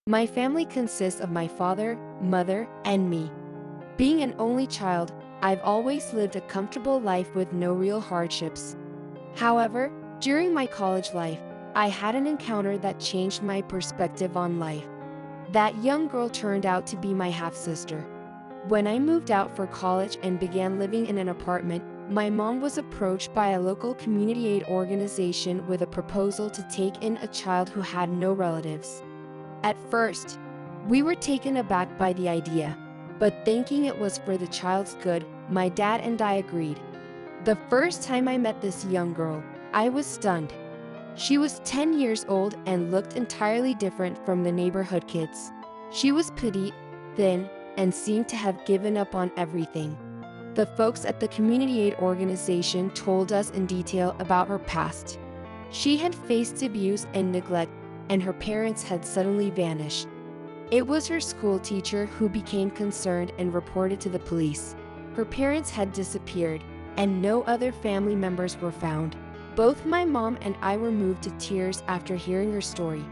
My family consists of my father, mother, and me. Being an only child, I've always lived a comfortable life with no real hardships. However, during my college life, I had an encounter that changed my perspective on life. That young girl turned out to be my half-sister. When I moved out for college and began living in an apartment, my mom was approached by a local community aid organization with a proposal to take in a child who had no relatives. At first, we were taken aback by the idea, but thinking it was for the child's good, my dad and I agreed. The first time I met this young girl, I was stunned. She was 10 years old and looked entirely different from the neighborhood kids. She was petite, thin, and seemed to have given up on everything. The folks at the community aid organization told us in detail about her past. She had faced abuse and neglect, and her parents had suddenly vanished. It was her school teacher who became concerned and reported to the police. Her parents had disappeared, and no other family members were found. Both my mom and I were moved to tears after hearing her story.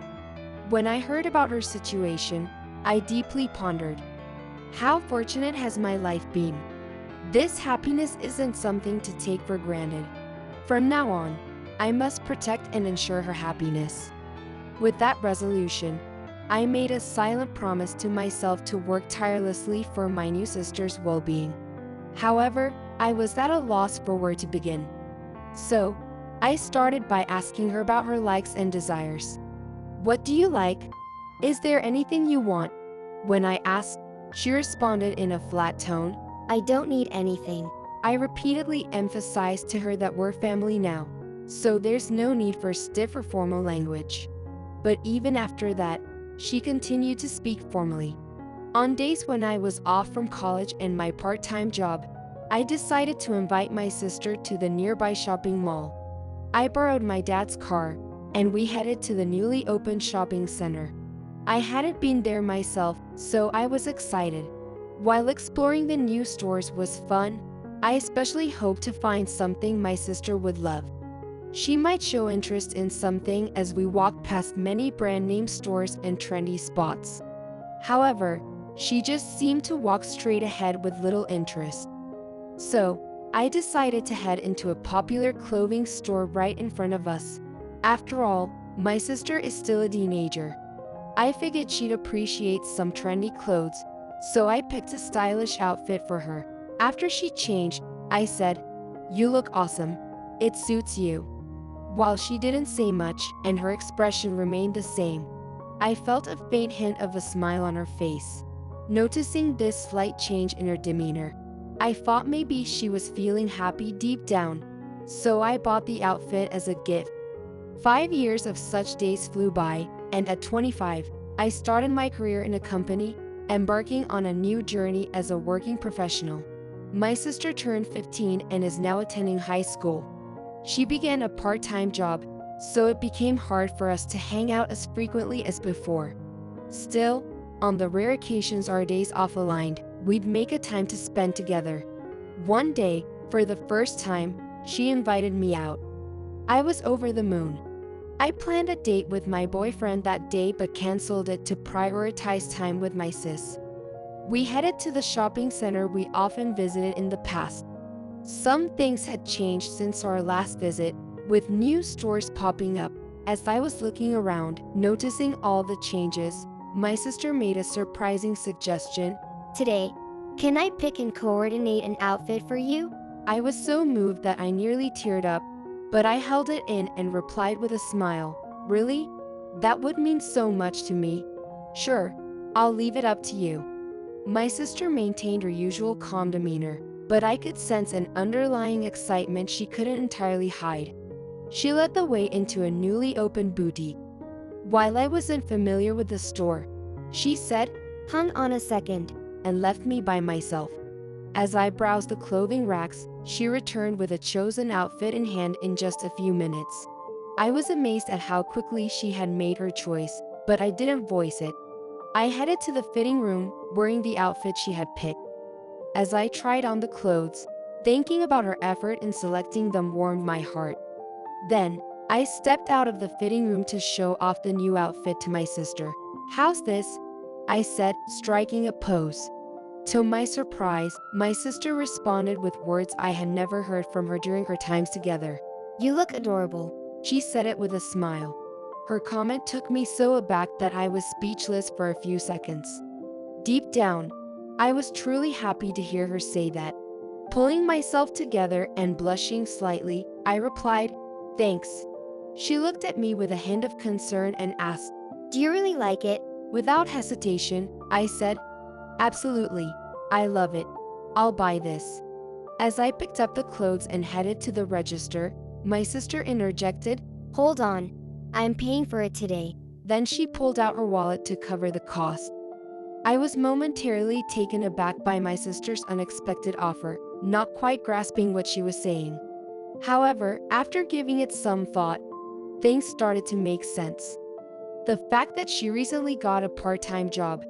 When I heard about her situation, I deeply pondered, how fortunate has my life been? This happiness isn't something to take for granted. From now on, I must protect and ensure her happiness. With that resolution, I made a silent promise to myself to work tirelessly for my new sister's well-being. However, I was at a loss for where to begin. So, I started by asking her about her likes and desires. What do you like? Is there anything you want? When I asked, she responded in a flat tone, I don't need anything. I repeatedly emphasized to her that we're family now, so there's no need for stiff or formal language. But even after that, she continued to speak formally. On days when I was off from college and my part-time job, I decided to invite my sister to the nearby shopping mall. I borrowed my dad's car, and we headed to the newly opened shopping center. I hadn't been there myself, so I was excited. While exploring the new stores was fun, I especially hoped to find something my sister would love. She might show interest in something as we walked past many brand name stores and trendy spots. However, she just seemed to walk straight ahead with little interest. So, I decided to head into a popular clothing store right in front of us. After all, my sister is still a teenager. I figured she'd appreciate some trendy clothes, so I picked a stylish outfit for her. After she changed, I said, "You look awesome. It suits you." While she didn't say much and her expression remained the same, I felt a faint hint of a smile on her face. Noticing this slight change in her demeanor, I thought maybe she was feeling happy deep down, so I bought the outfit as a gift. 5 years of such days flew by, and at 25, I started my career in a company, embarking on a new journey as a working professional. My sister turned 15 and is now attending high school. She began a part-time job, so it became hard for us to hang out as frequently as before. Still, on the rare occasions our days off aligned, we'd make a time to spend together. One day, for the first time, she invited me out. I was over the moon. I planned a date with my boyfriend that day but canceled it to prioritize time with my sis. We headed to the shopping center we often visited in the past. Some things had changed since our last visit, with new stores popping up. As I was looking around, noticing all the changes, my sister made a surprising suggestion. Today, can I pick and coordinate an outfit for you? I was so moved that I nearly teared up, but I held it in and replied with a smile, "Really? That would mean so much to me. Sure, I'll leave it up to you." My sister maintained her usual calm demeanor, but I could sense an underlying excitement she couldn't entirely hide. She led the way into a newly opened boutique. While I wasn't familiar with the store, she said, Hang on a second, and left me by myself. As I browsed the clothing racks, she returned with a chosen outfit in hand in just a few minutes. I was amazed at how quickly she had made her choice, but I didn't voice it. I headed to the fitting room, wearing the outfit she had picked. As I tried on the clothes, thinking about her effort in selecting them warmed my heart. Then, I stepped out of the fitting room to show off the new outfit to my sister. "How's this?" I said, striking a pose. To my surprise, my sister responded with words I had never heard from her during her times together. You look adorable. She said it with a smile. Her comment took me so aback that I was speechless for a few seconds. Deep down, I was truly happy to hear her say that. Pulling myself together and blushing slightly, I replied, "Thanks." She looked at me with a hint of concern and asked. Do you really like it? Without hesitation, I said, "Absolutely. I love it. I'll buy this." As I picked up the clothes and headed to the register, my sister interjected. Hold on. I'm paying for it today. Then she pulled out her wallet to cover the cost. I was momentarily taken aback by my sister's unexpected offer, not quite grasping what she was saying. However, after giving it some thought, things started to make sense. The fact that she recently got a part-time job,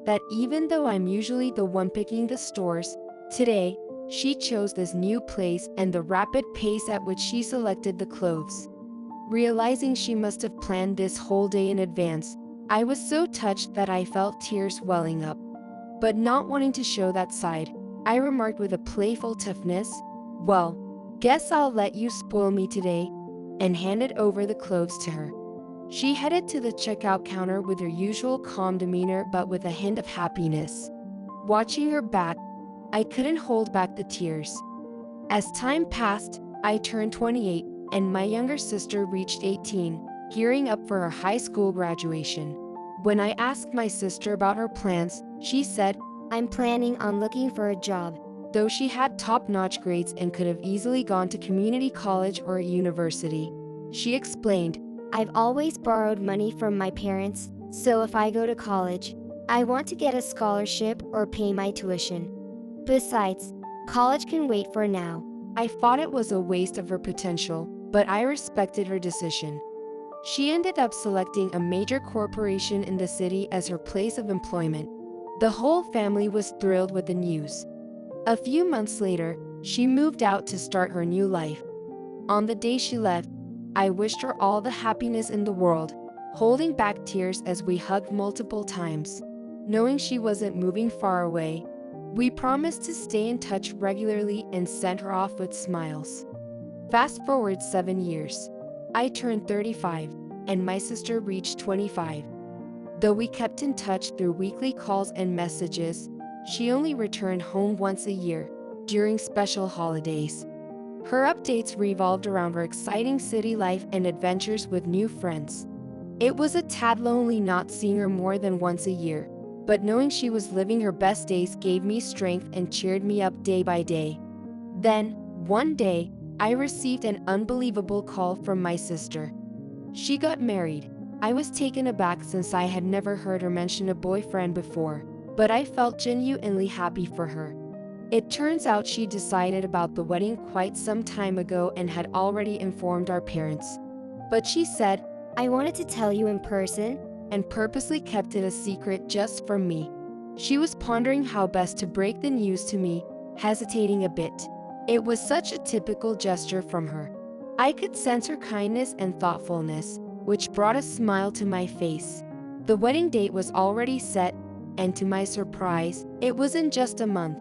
that even though I'm usually the one picking the stores, today, she chose this new place and the rapid pace at which she selected the clothes. Realizing she must have planned this whole day in advance, I was so touched that I felt tears welling up. But not wanting to show that side, I remarked with a playful toughness, "Well, guess I'll let you spoil me today," and handed over the clothes to her. She headed to the checkout counter with her usual calm demeanor but with a hint of happiness. Watching her back, I couldn't hold back the tears. As time passed, I turned 28, and my younger sister reached 18, gearing up for her high school graduation. When I asked my sister about her plans, she said, I'm planning on looking for a job. though she had top-notch grades and could have easily gone to community college or a university. She explained, I've always borrowed money from my parents, so if I go to college, I want to get a scholarship or pay my tuition. Besides, college can wait for now. I thought it was a waste of her potential, but I respected her decision. She ended up selecting a major corporation in the city as her place of employment. The whole family was thrilled with the news. A few months later, she moved out to start her new life. On the day she left, I wished her all the happiness in the world, holding back tears as we hugged multiple times. Knowing she wasn't moving far away, we promised to stay in touch regularly and sent her off with smiles. Fast forward 7 years. I turned 35, and my sister reached 25. Though we kept in touch through weekly calls and messages, she only returned home once a year, during special holidays. Her updates revolved around her exciting city life and adventures with new friends. It was a tad lonely not seeing her more than once a year, but knowing she was living her best days gave me strength and cheered me up day by day. Then, one day, I received an unbelievable call from my sister. She got married. I was taken aback since I had never heard her mention a boyfriend before, but I felt genuinely happy for her. It turns out she decided about the wedding quite some time ago and had already informed our parents. But she said, I wanted to tell you in person, and purposely kept it a secret just from me. She was pondering how best to break the news to me, hesitating a bit. It was such a typical gesture from her. I could sense her kindness and thoughtfulness, which brought a smile to my face. The wedding date was already set, and to my surprise, it was in just a month.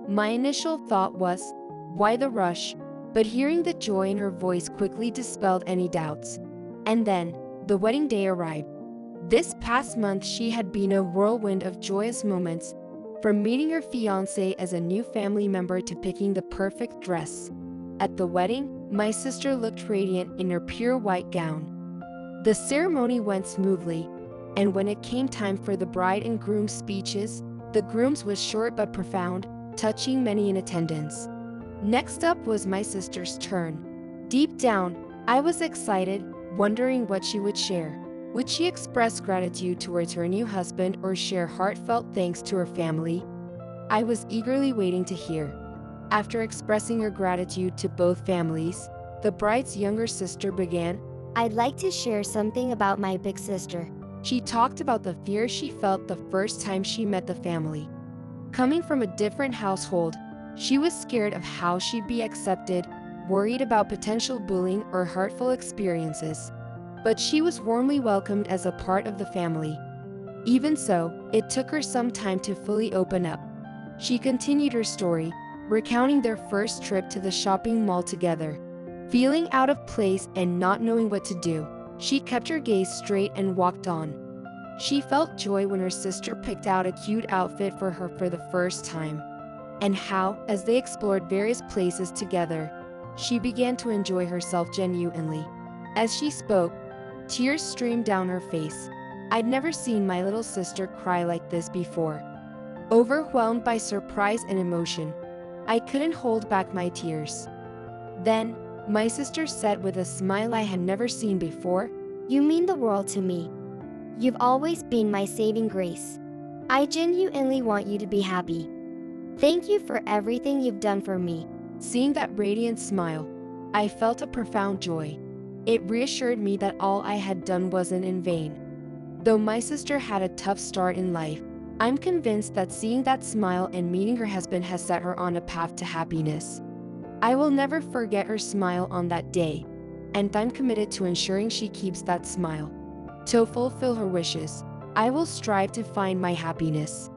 My initial thought was, why the rush? But hearing the joy in her voice quickly dispelled any doubts. And then, the wedding day arrived. This past month she had been a whirlwind of joyous moments, from meeting her fiancé as a new family member to picking the perfect dress. At the wedding, my sister looked radiant in her pure white gown. The ceremony went smoothly, and when it came time for the bride and groom's speeches, the groom's was short but profound, touching many in attendance. Next up was my sister's turn. Deep down, I was excited, wondering what she would share. Would she express gratitude towards her new husband or share heartfelt thanks to her family? I was eagerly waiting to hear. After expressing her gratitude to both families, the bride's younger sister began. I'd like to share something about my big sister. She talked about the fear she felt the first time she met the family. Coming from a different household, she was scared of how she'd be accepted, worried about potential bullying or hurtful experiences. But she was warmly welcomed as a part of the family. Even so, it took her some time to fully open up. She continued her story, recounting their first trip to the shopping mall together. Feeling out of place and not knowing what to do, she kept her gaze straight and walked on. She felt joy when her sister picked out a cute outfit for her for the first time, and how, as they explored various places together, she began to enjoy herself genuinely. As she spoke, tears streamed down her face. I'd never seen my little sister cry like this before. Overwhelmed by surprise and emotion, I couldn't hold back my tears. Then, my sister said with a smile I had never seen before, You mean the world to me. You've always been my saving grace. I genuinely want you to be happy. Thank you for everything you've done for me. Seeing that radiant smile, I felt a profound joy. It reassured me that all I had done wasn't in vain. Though my sister had a tough start in life, I'm convinced that seeing that smile and meeting her husband has set her on a path to happiness. I will never forget her smile on that day, and I'm committed to ensuring she keeps that smile. To fulfill her wishes, I will strive to find my happiness.